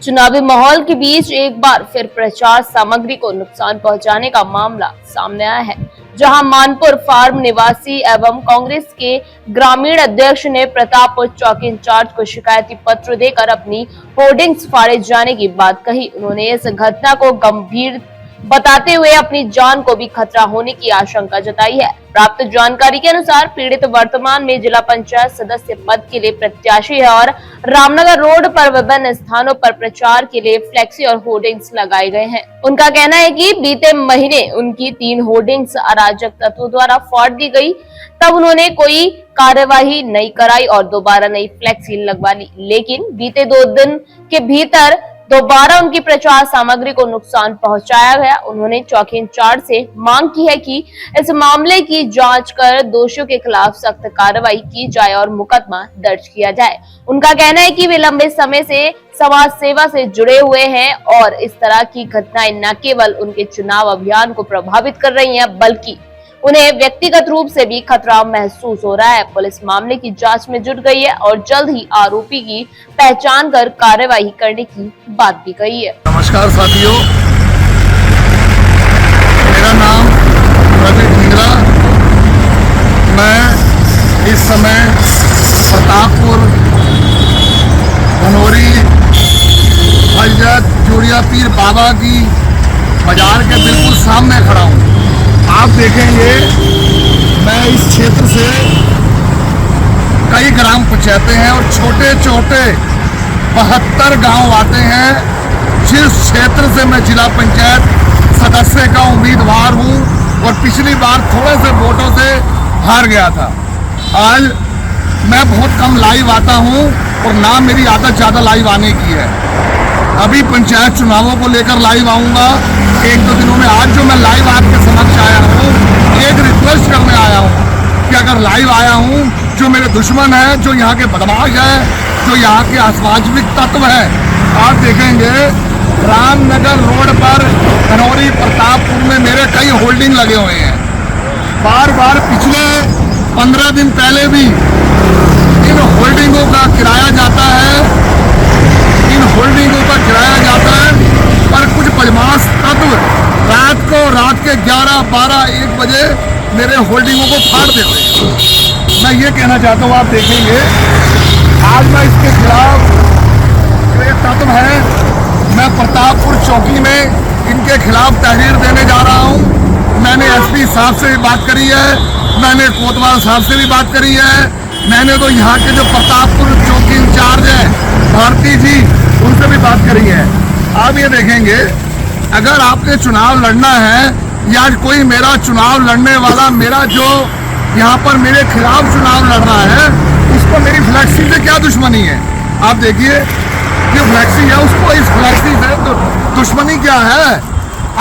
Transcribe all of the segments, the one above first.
चुनावी माहौल के बीच एक बार फिर प्रचार सामग्री को नुकसान पहुंचाने का मामला सामने आया है, जहां मानपुर फार्म निवासी एवं कांग्रेस के ग्रामीण अध्यक्ष ने प्रतापपुर चौकी इंचार्ज को शिकायती पत्र देकर अपनी होर्डिंग्स फाड़े जाने की बात कही। उन्होंने इस घटना को गंभीर बताते हुए अपनी जान को भी खतरा होने की आशंका जताई है। प्राप्त जानकारी के अनुसार पीड़ित वर्तमान में जिला पंचायत सदस्य पद के लिए प्रत्याशी है और रामनगर रोड पर विभिन्न स्थानों पर प्रचार के लिए फ्लेक्सी और होर्डिंग्स लगाए गए हैं। उनका कहना है कि बीते महीने उनकी 3 होर्डिंग्स अराजक तत्वों द्वारा फाड़ दी गई, तब उन्होंने कोई कार्यवाही नहीं कराई और दोबारा नई फ्लेक्सी लगवा ली, लेकिन बीते 2 दिन के भीतर दोबारा उनकी प्रचार सामग्री को नुकसान पहुंचाया गया। उन्होंने चौकी इंचार्ज से मांग की है कि इस मामले की जांच कर दोषियों के खिलाफ सख्त कार्रवाई की जाए और मुकदमा दर्ज किया जाए। उनका कहना है कि वे लंबे समय से समाज सेवा से जुड़े हुए हैं और इस तरह की घटनाएं न केवल उनके चुनाव अभियान को प्रभावित कर रही हैं, बल्कि उन्हें व्यक्तिगत रूप से भी खतरा महसूस हो रहा है। पुलिस मामले की जांच में जुट गई है और जल्द ही आरोपी की पहचान कर कार्यवाही करने की बात भी कही है। नमस्कार साथियों, मेरा नाम रवि ढींगरा। मैं इस समय प्रतापपुर धनौरी हजरत जोड़िया पीर बाबा की बाजार के बिल्कुल सामने खड़ा हूँ। आप देखेंगे मैं इस क्षेत्र से कई ग्राम पंचायतें हैं और छोटे छोटे 72 गांव आते हैं। जिस क्षेत्र से मैं जिला पंचायत सदस्य का उम्मीदवार हूं और पिछली बार थोड़े से वोटों से हार गया था। आज मैं बहुत कम लाइव आता हूं और ना मेरी आदत ज़्यादा लाइव आने की है। अभी पंचायत चुनावों को लेकर लाइव आऊँगा 1-2 दिनों में। आज जो मैं लाइव आपके समक्ष आया हूँ, एक रिक्वेस्ट करने आया हूँ कि अगर लाइव आया हूँ, जो मेरे दुश्मन है, जो यहाँ के बदमाश है, जो यहाँ के असामाजिक तत्व है, आप देखेंगे रामनगर रोड पर धनौरी प्रतापपुर में मेरे कई होल्डिंग लगे हुए हैं। बार बार पिछले 15 दिन पहले भी इन होल्डिंगों का किराया जाता है, इन होल्डिंगों का किराया जाता है, पर कुछ बदमाश तत्व रात के 11, 12, 1 बजे मेरे होल्डिंगों को फाड़ देते हैं। मैं ये कहना चाहता हूँ, आप देखेंगे आज मैं इसके खिलाफ जो ये तत्व है, मैं प्रतापपुर चौकी में इनके खिलाफ तहरीर देने जा रहा हूँ। मैंने एसपी साहब से भी बात करी है, मैंने कोतवाल साहब से भी बात करी है, मैंने तो यहाँ के जो प्रतापपुर चौकी इंचार्ज है भारती जी, उनसे भी बात करी है। आप ये देखेंगे, अगर आपने चुनाव लड़ना है या कोई मेरा चुनाव लड़ने वाला मेरा जो यहाँ पर मेरे खिलाफ चुनाव लड़ रहा है, उसको मेरी फ्लैक्सी से क्या दुश्मनी है? आप देखिए, ये फ्लैक्सी है, उसको इस फ्लैक्सी से तो दुश्मनी क्या है?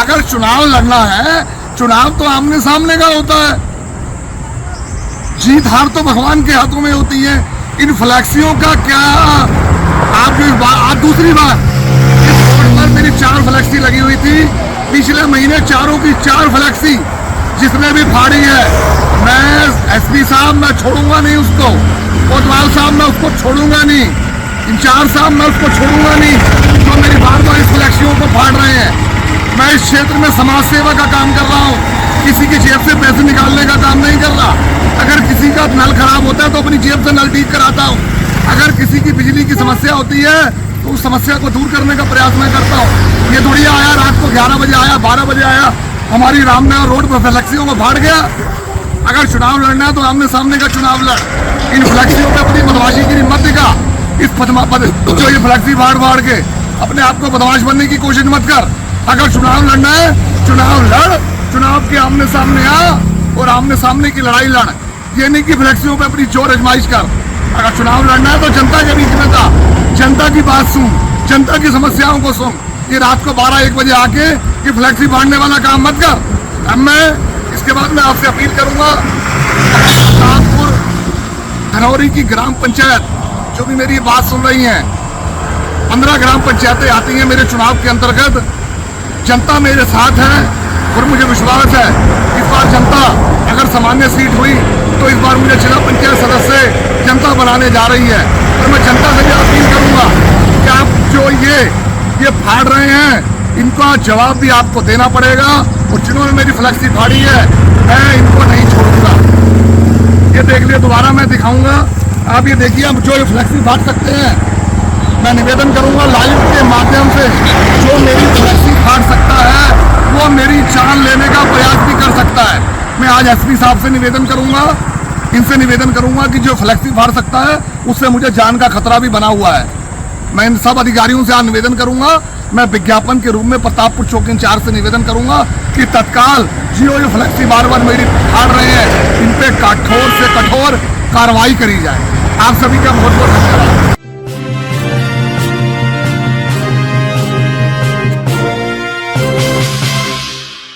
अगर चुनाव लड़ना है, चुनाव तो आमने सामने का होता है, जीत हार तो भगवान के हाथों में होती है। इन फ्लैक्सियों का क्या? आप जो आज दूसरी बार इस रोड पर मेरी 4 फ्लैक्सी लगी हुई थी, पिछले महीने 4 की 4 फ्लैक्सी जिसने भी फाड़ी है, मैं एसपी साहब मैं छोड़ूंगा नहीं उसको, कोतवाल साहब मैं उसको छोड़ूंगा नहीं, इंचार्ज साहब मैं उसको छोड़ूंगा नहीं, जो मेरी बार इस फ्लैक्सियों को फाड़ रहे हैं। मैं इस क्षेत्र में समाज सेवा का काम कर रहा हूँ, किसी की जेब से पैसे निकालने का काम नहीं कर रहा। अगर किसी का नल खराब होता है तो अपनी जेब से नल ठीक कराता हूँ। अगर किसी की बिजली की समस्या होती है तो उस समस्या को दूर करने का प्रयास मैं करता हूँ। ये थोड़ी आया रात को 11 बजे आया, 12 बजे आया, हमारी रामनगर रोड पर फ्लैक्सियों को फाड़ गया। अगर चुनाव लड़ना है तो आमने सामने का चुनाव लड़, इन फ्लैक्सियों पे अपनी बदमाशी की मत दिखा। इस जो ये फ्लैक्सी फाड़ के अपने आप को बदमाश बनने की कोशिश मत कर। अगर चुनाव लड़ना है, चुनाव लड़, चुनाव के आमने सामने आ और आमने सामने की लड़ाई लड़। ये नहीं कि फ्लैक्सियों पे अपनी जोर आजमाइश कर। अगर चुनाव लड़ना है तो जनता के बीच में था, जनता की बात सुन, जनता की समस्याओं को सुन। ये रात को 12-1 बजे आके ये फ्लैक्सी फाड़ने वाला काम मत कर। अब मैं इसके बाद में आपसे अपील करूंगा, प्रतापपुर धनौरी की ग्राम पंचायत जो भी मेरी बात सुन रही हैं, 15 ग्राम पंचायतें आती हैं मेरे चुनाव के अंतर्गत। जनता मेरे साथ है और मुझे विश्वास है इस बार जनता अगर सामान्य सीट हुई तो इस बार मुझे जिला पंचायत सदस्य जनता बनाने जा रही है। और मैं जनता से भी अपील करूंगा कि आप जो ये ये फाड़ रहे हैं, इनका जवाब भी आपको देना पड़ेगा। और जिन्होंने मेरी फ्लेक्सी फाड़ी है, मैं इनको नहीं छोड़ूंगा। ये देख लिया, दोबारा मैं दिखाऊंगा। आप ये देखिए, अब जो ये फ्लेक्सी फाड़ सकते हैं, मैं निवेदन करूंगा लाइव के माध्यम से, जो मेरी फ्लेक्सी फाड़ सकता है वो मेरी जान लेने का प्रयास भी कर सकता है। मैं आज एसपी साहब से निवेदन करूंगा, इनसे निवेदन करूंगा कि जो फ्लेक्सी फाड़ सकता है उससे मुझे जान का खतरा भी बना हुआ है। मैं इन सब अधिकारियों से आज निवेदन करूंगा। मैं विज्ञापन के रूप में प्रतापपुर चौकी इंचार्ज से निवेदन करूंगा कि तत्काल जो फ्लेक्सी बार बार मेरी फाड़ रहे हैं, इन पे कठोर से कठोर कार्रवाई करी जाए। आप सभी का बहुत बहुत धन्यवाद।